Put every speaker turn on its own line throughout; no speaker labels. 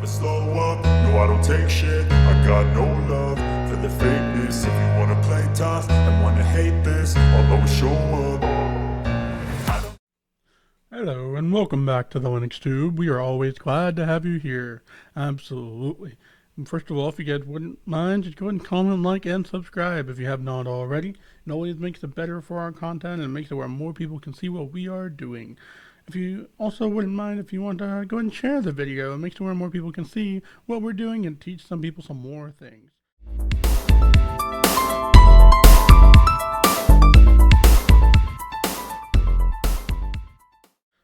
slow up, no I don't take shit. I got no love for the fakeness. If you wanna play tough and wanna hate this, I'll always show up.
Hello and welcome back to the Linux Tube. We are always glad to have you here. Absolutely. And first of all, if you guys wouldn't mind, just go ahead and comment, like, and subscribe if you have not already. It always makes it better for our content and makes it where more people can see what we are doing. If you also wouldn't mind, if you want to go ahead and share the video, it makes it where more people can see what we're doing and teach some people some more things.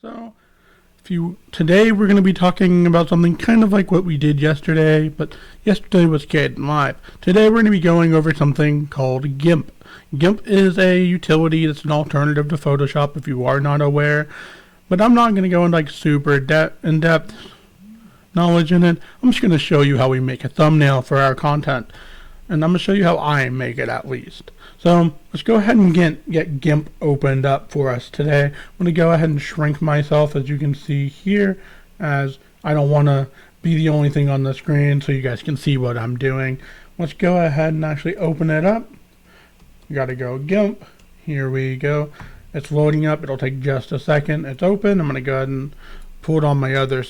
So, today we're going to be talking about something kind of like what we did yesterday, but yesterday was Kden Live. Today we're going to be going over something called GIMP. GIMP is a utility that's an alternative to Photoshop if you are not aware, but I'm not going to go into like super in-depth knowledge in it. I'm just going to show you how we make a thumbnail for our content, and I'm going to show you how I make it at least. So let's go ahead and get GIMP opened up for us today. I'm going to go ahead and shrink myself, as you can see here, as I don't want to be the only thing on the screen so you guys can see what I'm doing. Let's go ahead and actually open it up. You got to go GIMP. Here we go. It's loading up. It'll take just a second. It's open. I'm going to go ahead and pull it on my other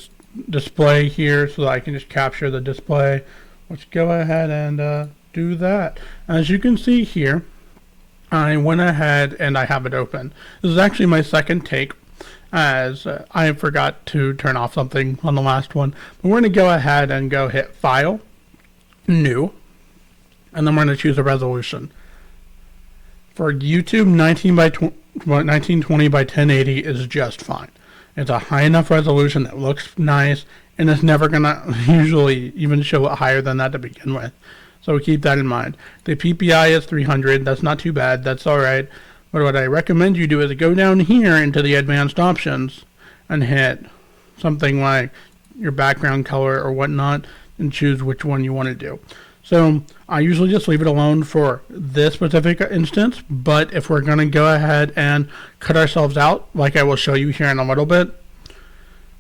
display here so that I can just capture the display. Let's go ahead and do that. As you can see here, I went ahead and I have it open. This is actually my second take, as I forgot to turn off something on the last one. But we're going to go ahead and go hit File, New, and then we're going to choose a resolution. For YouTube, 1920 by 1080 is just fine. It's a high enough resolution that looks nice, and it's never going to usually even show it higher than that to begin with. So keep that in mind. The PPI is 300. That's not too bad. That's all right. But what I recommend you do is go down here into the advanced options and hit something like your background color or whatnot and choose which one you want to do. So I usually just leave it alone for this specific instance, but if we're going to go ahead and cut ourselves out, like I will show you here in a little bit,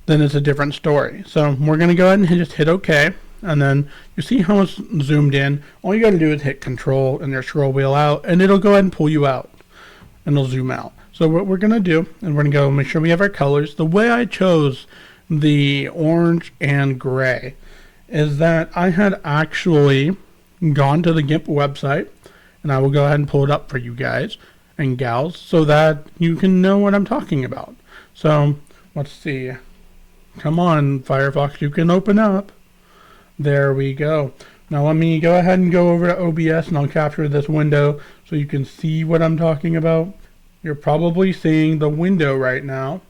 then it's a different story. So we're going to go ahead and just hit OK. And then you see how it's zoomed in. All you got to do is hit Control and your scroll wheel out, and it'll go ahead and pull you out, and it'll zoom out. So what we're going to do, and we're going to go make sure we have our colors. The way I chose the orange and gray is that I had actually gone to the GIMP website, and I will go ahead and pull it up for you guys and gals so that you can know what I'm talking about. So let's see. Come on, Firefox, you can open up. There we go. Now let me go ahead and go over to OBS and I'll capture this window so you can see what I'm talking about. You're probably seeing the window right now,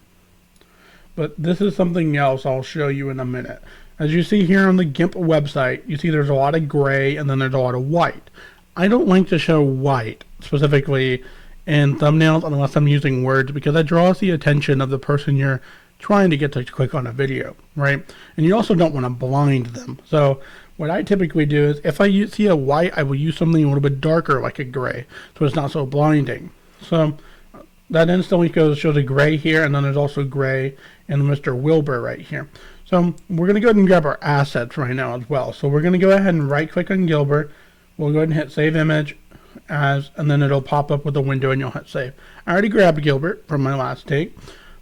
but this is something else I'll show you in a minute. As you see here on the GIMP website, you see there's a lot of gray and then there's a lot of white. I don't like to show white specifically in thumbnails unless I'm using words, because that draws the attention of the person you're trying to get to click on a video, right? And you also don't want to blind them. So what I typically do is if I see a white, I will use something a little bit darker like a gray so it's not so blinding. So that instantly shows a gray here, and then there's also gray in Mr. Wilbur right here. So we're going to go ahead and grab our assets right now as well. So we're going to go ahead and right click on Gilbert. We'll go ahead and hit Save Image As, and then it'll pop up with a window and you'll hit Save. I already grabbed Gilbert from my last take.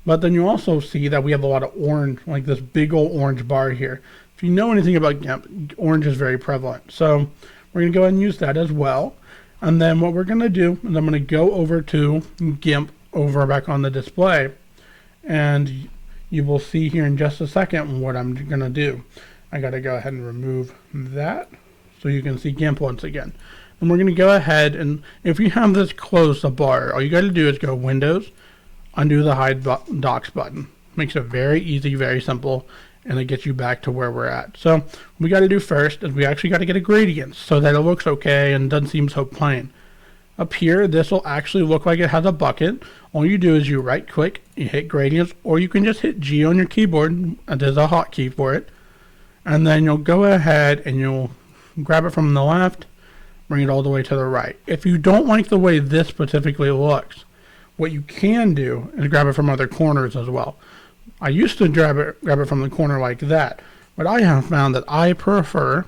But then you also see that we have a lot of orange, like this big old orange bar here. If you know anything about GIMP, orange is very prevalent. So we're going to go ahead and use that as well. And then what we're going to do is I'm going to go over to GIMP over back on the display. And you will see here in just a second what I'm going to do. I got to go ahead and remove that so you can see GIMP once again. And we're going to go ahead, and if you have this close the bar, all you got to do is go Windows, undo the hide docs button. Makes it very easy, very simple, and it gets you back to where we're at. So what we got to do first is we actually got to get a gradient so that it looks okay and doesn't seem so plain. Up here, this will actually look like it has a bucket. All you do is you right click, you hit gradients, or you can just hit G on your keyboard, and there's a hotkey for it. And then you'll go ahead and you'll grab it from the left, bring it all the way to the right. If you don't like the way this specifically looks, what you can do is grab it from other corners as well. I used to grab it from the corner like that, What I have found that I prefer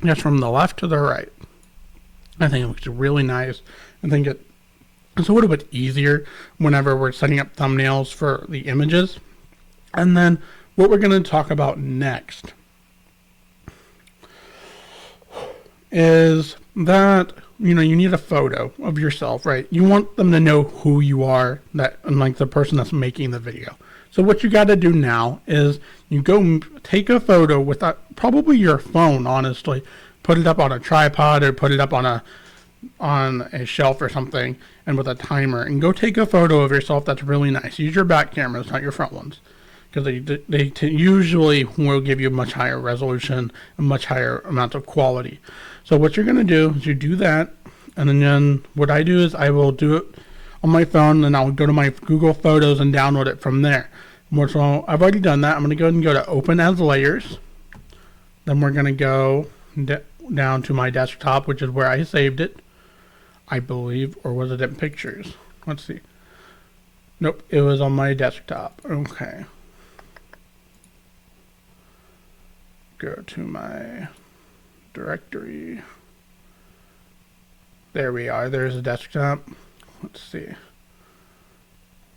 is from the left to the right. I think it looks really nice. I think it's a little bit easier whenever we're setting up thumbnails for the images. And then what we're going to talk about next is that, you need a photo of yourself, right? You want them to know who you are, that, unlike the person that's making the video. So what you got to do now is you go take a photo with probably your phone, honestly. Put it up on a tripod or put it up on a shelf or something, and with a timer, and go take a photo of yourself that's really nice. Use your back cameras, not your front ones, because they usually will give you much higher resolution and much higher amount of quality. So what you're going to do is you do that, and then what I do is I will do it on my phone, and I'll go to my Google Photos and download it from there. So I've already done that. I'm going to go ahead and go to Open as Layers. Then we're going to go down to my desktop, which is where I saved it, I believe, or was it in Pictures? Let's see. Nope, it was on my desktop. Okay. Go to my directory. There we are. There's a desktop. Let's see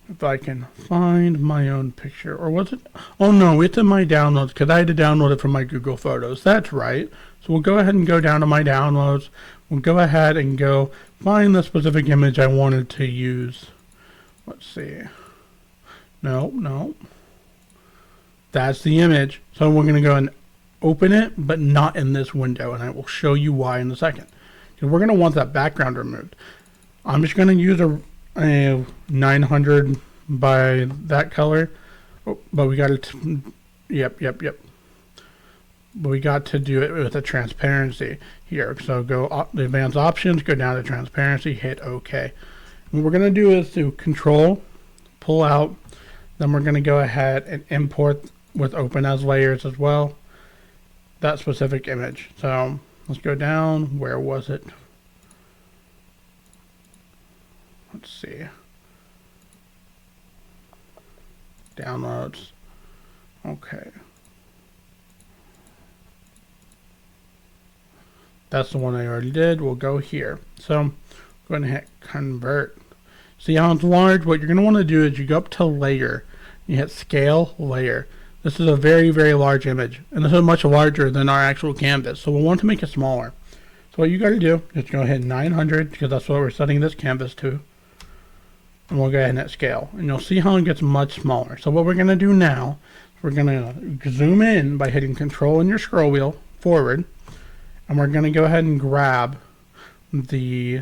if I can find my own picture. Or was it? Oh no, it's in my downloads because I had to download it from my Google Photos. That's right. So we'll go ahead and go down to my downloads. We'll go ahead and go find the specific image I wanted to use. Let's see. No. That's the image. So we're going to go and open it, but not in this window. And I will show you why in a second. So we're going to want that background removed. I'm just going to use a 900 by that color. Oh, but we got it. Yep. But we got to do it with a transparency here. So go the advanced options, go down to transparency, hit OK. What we're going to do is to control, pull out, then we're going to go ahead and import with Open as Layers as well, that specific image. So let's go down. Where was it? Let's see. Downloads. Okay. That's the one I already did. We'll go here. So I'm going to hit convert. See how it's large? What you're going to want to do is you go up to layer. You hit scale layer. This is a very, very large image. And this is much larger than our actual canvas. So we'll want to make it smaller. So what you got to do is go ahead 900 because that's what we're setting this canvas to. And we'll go ahead and hit scale. And you'll see how it gets much smaller. So what we're going to do now, we're going to zoom in by hitting control in your scroll wheel forward. And we're going to go ahead and grab the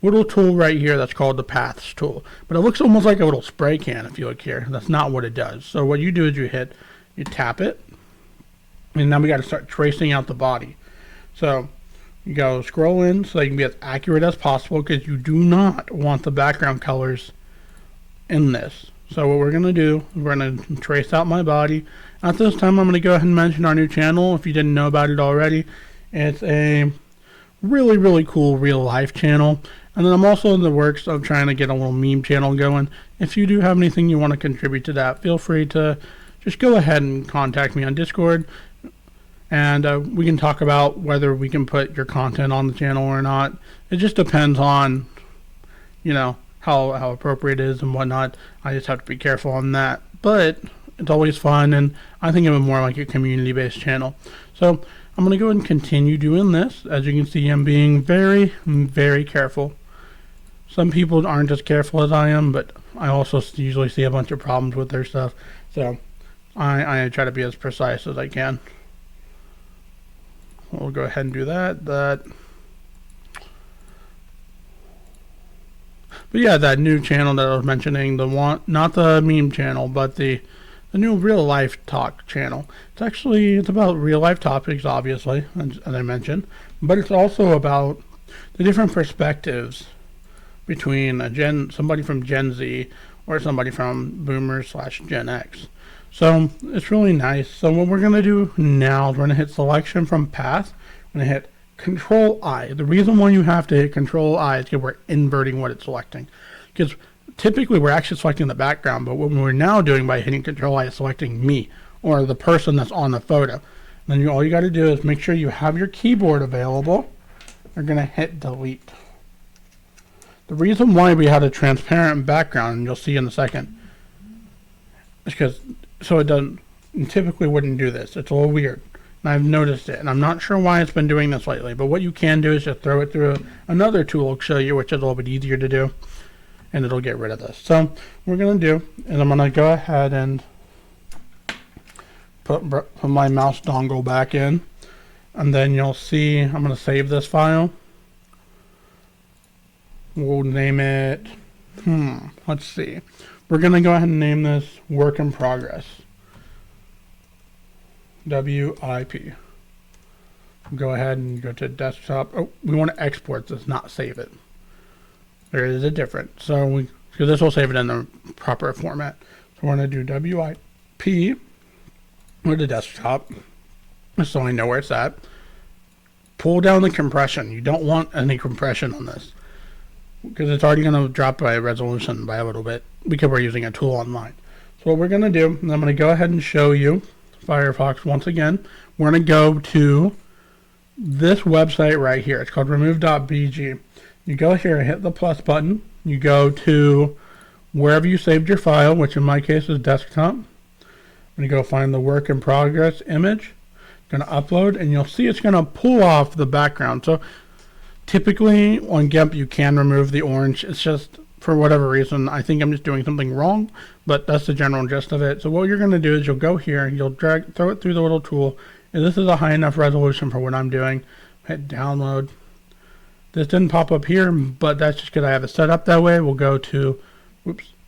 little tool right here that's called the paths tool. But it looks almost like a little spray can if you look here. That's not what it does. So what you do is you tap it. And now we got to start tracing out the body. So you go scroll in so that you can be as accurate as possible because you do not want the background colors in this. So what we're going to do, we're going to trace out my body. At this time, I'm going to go ahead and mention our new channel if you didn't know about it already. It's a really, really cool real life channel. And then I'm also in the works of trying to get a little meme channel going. If you do have anything you want to contribute to that, feel free to just go ahead and contact me on Discord. And we can talk about whether we can put your content on the channel or not. It just depends on, how appropriate it is and whatnot. I just have to be careful on that. But it's always fun, and I think of it more like a community-based channel. So I'm going to go ahead and continue doing this. As you can see, I'm being very, very careful. Some people aren't as careful as I am, but I also usually see a bunch of problems with their stuff. So I try to be as precise as I can. We'll go ahead and do that. But yeah, that new channel that I was mentioning, not the meme channel, but the new real life talk channel. It's about real life topics, obviously, as I mentioned, but it's also about the different perspectives between somebody from Gen Z or somebody from Boomer/Gen X. So it's really nice. So what we're going to do now is we're going to hit selection from path. I'm going to hit Control I. The reason why you have to hit Control I is because we're inverting what it's selecting. Because typically we're actually selecting the background, but what we're now doing by hitting Control I is selecting me or the person that's on the photo. Then all you got to do is make sure you have your keyboard available. You're going to hit delete. The reason why we had a transparent background, and you'll see in a second, is because so it doesn't, typically wouldn't do this. It's a little weird. And I've noticed it, and I'm not sure why it's been doing this lately, but what you can do is just throw it through another tool I'll show you, which is a little bit easier to do, and it'll get rid of this. So what we're going to do is I'm going to go ahead and put my mouse dongle back in, and then you'll see I'm going to save this file. We'll name it, let's see. We're going to go ahead and name this Work in Progress. WIP. Go ahead and go to desktop. Oh, we want to export this, not save it. There is a difference. So because this will save it in the proper format. So we're going to do WIP. Go to desktop, so I know where it's at. Pull down the compression. You don't want any compression on this, because it's already going to drop by resolution by a little bit because we're using a tool online. So what we're going to do, and I'm going to go ahead and show you Firefox once again. We're going to go to this website right here. It's called remove.bg. You go here, hit the plus button. You go to wherever you saved your file, which in my case is desktop. I'm going to go find the work in progress image. Going to upload, and you'll see it's going to pull off the background. So typically on GIMP you can remove the orange. It's just for whatever reason I think I'm just doing something wrong, but that's the general gist of it. So what you're going to do is you'll go here, you'll throw it through the little tool, and this is a high enough resolution for what I'm doing. Hit download. This didn't pop up here, but that's just because I have it set up that way. We'll go to,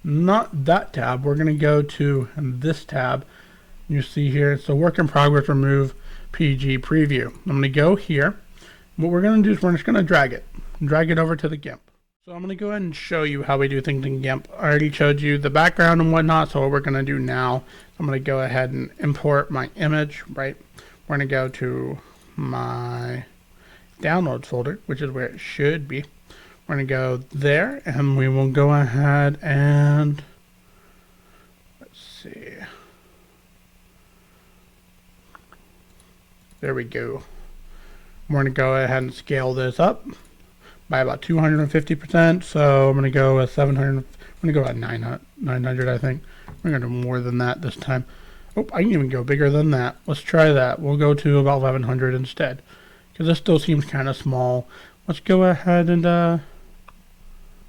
not that tab. We're going to go to this tab. You see here, it's the work in progress remove PG preview. I'm going to go here. What we're going to do is we're just going to drag it over to the GIMP. So I'm going to go ahead and show you how we do things in GIMP. I already showed you the background and whatnot, so what we're going to do now, I'm going to go ahead and import my image, right? We're going to go to my downloads folder, which is where it should be. We're going to go there, and we will go ahead and, let's see. There we go. We're going to go ahead and scale this up by about 250%. So I'm going to go with 700. I'm going to go at 900, I think. We're going to do more than that this time. Oh, I can even go bigger than that. Let's try that. We'll go to about 1100 instead, because this still seems kind of small. Let's go ahead and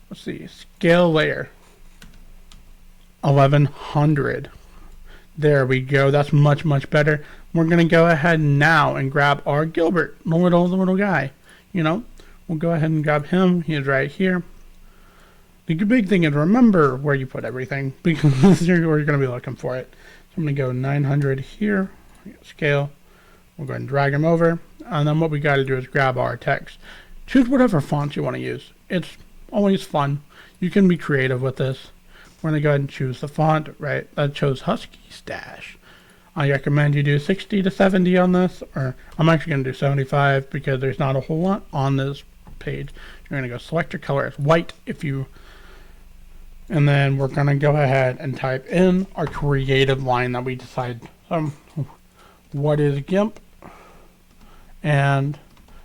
let's see, scale layer 1100. There we go. That's much better. We're going to go ahead now and grab our Gilbert, the little guy. You know, we'll go ahead and grab him. He is right here. The big thing is remember where you put everything, because you're going to be looking for it. So I'm going to go 900 here, scale. We'll go ahead and drag him over. And then what we got to do is grab our text. Choose whatever font you want to use. It's always fun. You can be creative with this. We're going to go ahead and choose the font, right? That chose Husky Stash. I recommend you do 60 to 70 on this, or I'm actually going to do 75 because there's not a whole lot on this page. You're going to go select your color as white and then we're going to go ahead and type in our creative line that we decide. What is GIMP and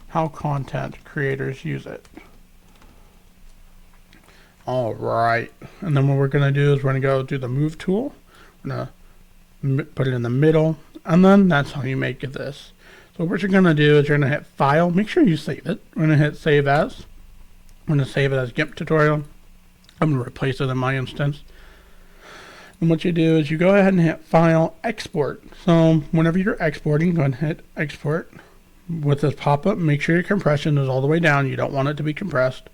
how content creators use it. All right, and then what we're going to do is we're going to go do the move tool. We're going to put it in the middle, and then that's how you make this. So what you're going to do is you're going to hit File. Make sure you save it. We're going to hit Save As. I'm going to save it as GIMP tutorial. I'm going to replace it in my instance. And what you do is you go ahead and hit File, Export. So whenever you're exporting, go ahead and hit Export. With this pop-up, make sure your compression is all the way down. You don't want it to be compressed.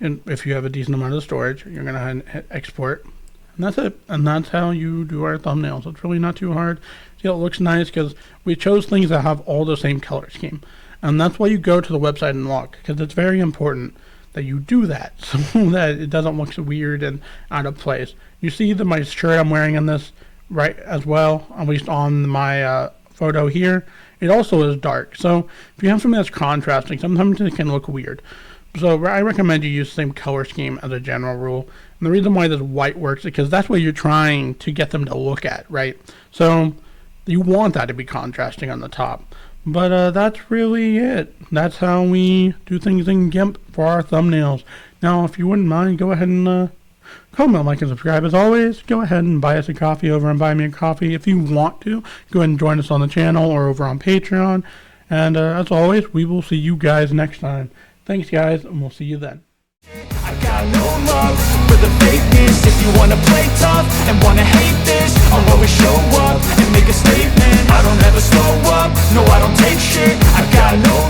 And if you have a decent amount of storage, you're going to hit Export. And that's it. And that's how you do our thumbnails. It's really not too hard. See, it looks nice because we chose things that have all the same color scheme. And that's why you go to the website and look, because it's very important that you do that so that it doesn't look so weird and out of place. You see my shirt I'm wearing in this right as well, at least on my photo here. It also is dark. So if you have something that's contrasting, sometimes it can look weird. So I recommend you use the same color scheme as a general rule. And the reason why this white works is because that's what you're trying to get them to look at, right? So You want that to be contrasting on the top. But that's really it. That's how we do things in GIMP for our thumbnails. Now, if you wouldn't mind, go ahead and comment, like, and subscribe. As always, go ahead and buy us a coffee over on Buy Me a Coffee. If you want to, go ahead and join us on the channel or over on Patreon. And as always, we will see you guys next time. Thanks, guys, and we'll see you then.
I got no love for the fakeness. If you wanna play tough and wanna hate this, I'll always show up and make a statement. I don't ever slow up, no I don't take shit. I got no